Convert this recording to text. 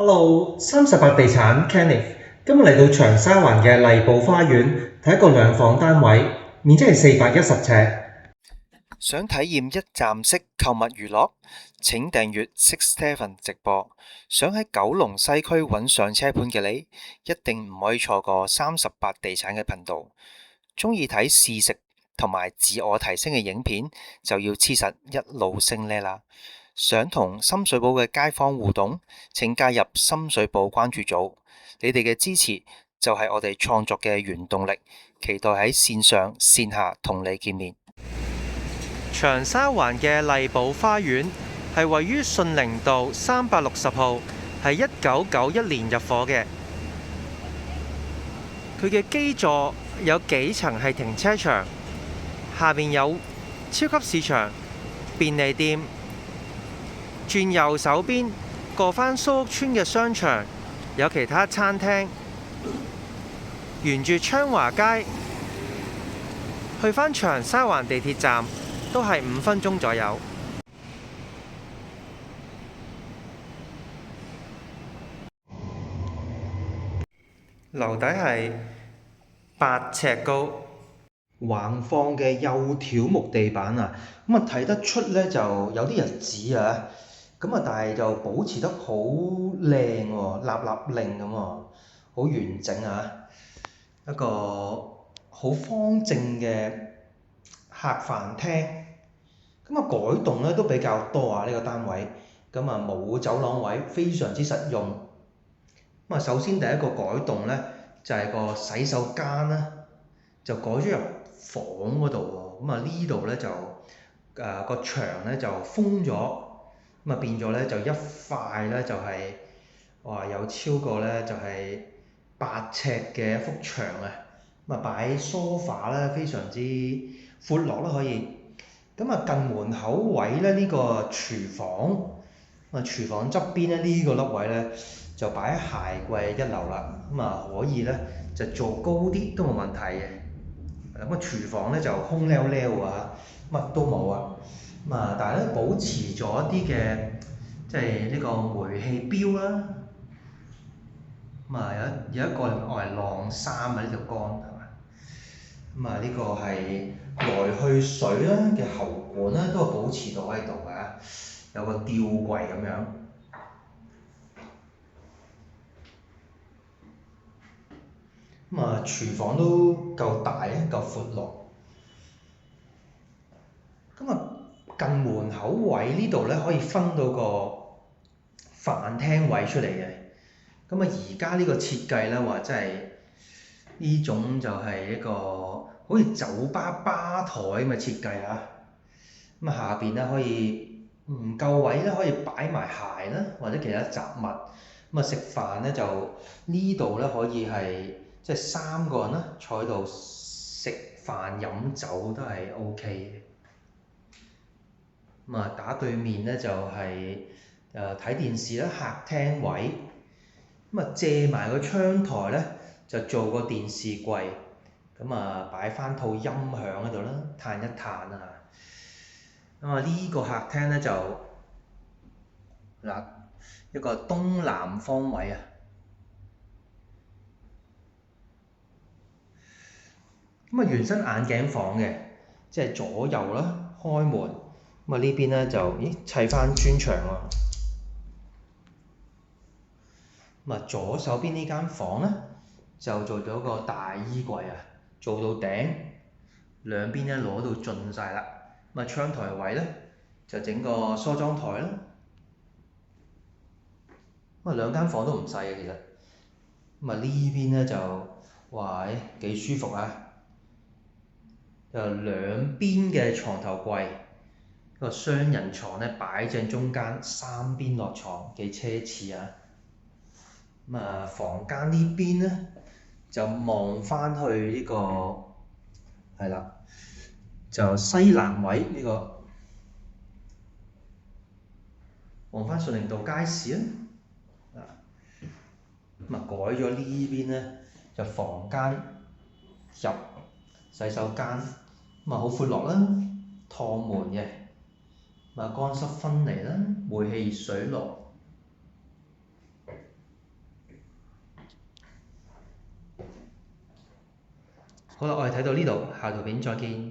Hello，38地產 Kenneth，今日嚟到長沙灣嘅麗寶花園睇一個兩房單位，面積係410尺。想體驗一站式購物娛樂？請訂閱 Six7 直播。想喺九龍西區揾上車盤嘅你，一定唔可以錯過38地產嘅頻道。鍾意睇試食同埋自我提升嘅影片，就要黐實一路升呢啦。想同深水埗嘅街坊互動，請加入深水埗關注組。你哋嘅支持就係我哋創作嘅原動力，期待喺線上線下同你見面。長沙灣嘅麗寶花園係位於順寧道360號，係1991年入伙嘅。佢嘅基座有幾層係停車場，下面有超級市場、便利店。轉右手邊過返蘇屋村嘅商場，有其他餐廳。沿住昌華街去返長沙灣地鐵站，都係5分鐘左右。樓底係8尺高，橫放嘅幼條木地板啊，咁啊睇得出咧就有啲日子啊，咁啊但係就保持得好靚喎，立令咁喎，好完整啊，一個好方正嘅客飯廳。咁啊改動咧都比較多啊，呢個單位，咁啊冇走廊位，非常之實用。咁啊首先第一個改動咧就係個洗手間啦，就改咗入房嗰度喎。咁啊呢度咧就個牆咧就封咗，咁啊變咗咧就一塊咧就係有超過咧就係8尺嘅一幅牆啊。咁啊擺梳化咧非常之闊落啦可以。咁啊近門口位咧呢個廚房，廚房側邊咧呢個凹位咧就擺鞋櫃1樓啦，咁啊可以咧就做高啲都冇問題嘅。咁啊廚房咧就空溜溜啊，乜都冇啊，咁啊但係咧保持咗一啲嘅即係呢個煤氣錶啦，咁啊有一個愛嚟晾衫啊呢條杆係嘛，咁啊呢個係來去水啦嘅喉管咧都保持到喺度㗎，有個吊櫃咁樣。咁啊廚房都夠大啊，夠闊落。咁啊近門口位呢度咧可以分到個飯廳位出嚟嘅。咁啊而家呢個設計咧話真係呢種就係一個好似酒吧吧台咁嘅設計啊。咁啊下邊咧可以唔夠位咧可以擺埋鞋啦，或者其他雜物。咁啊食飯咧就呢度咧可以係即係3個人啦，坐喺度食飯飲酒都係 OK 嘅。咁啊打對面咧就係睇電視啦，客廳位。咁啊借埋個窗台咧就做個電視櫃，咁啊擺翻套音響喺度啦，嘆一嘆啊。咁啊呢個客廳咧就嗱一個東南方位啊。咁啊原身眼鏡房嘅，即係左右啦，開門。咁啊呢邊咧就砌翻磚牆喎。咁啊左手邊呢間房咧就做咗個大衣櫃啊，做到頂，兩邊咧攞到盡晒啦。咁啊窗台位咧就整個梳妝台啦。咁啊兩間房都唔細嘅其實。咁啊呢邊咧就哇幾舒服啊！就兩邊嘅床頭櫃，個雙人床咧擺正中間，三邊落床，幾奢侈啊！咁啊房間呢邊咧就望翻去呢個係啦，就西南位呢個望翻順寧道街市啊。咁啊改咗呢邊咧就房間入洗手間，咁啊好闊落啦，趟門嘅，咁啊乾濕分離啦，煤氣熱水爐。好啦，我哋睇到呢度，下條片再見。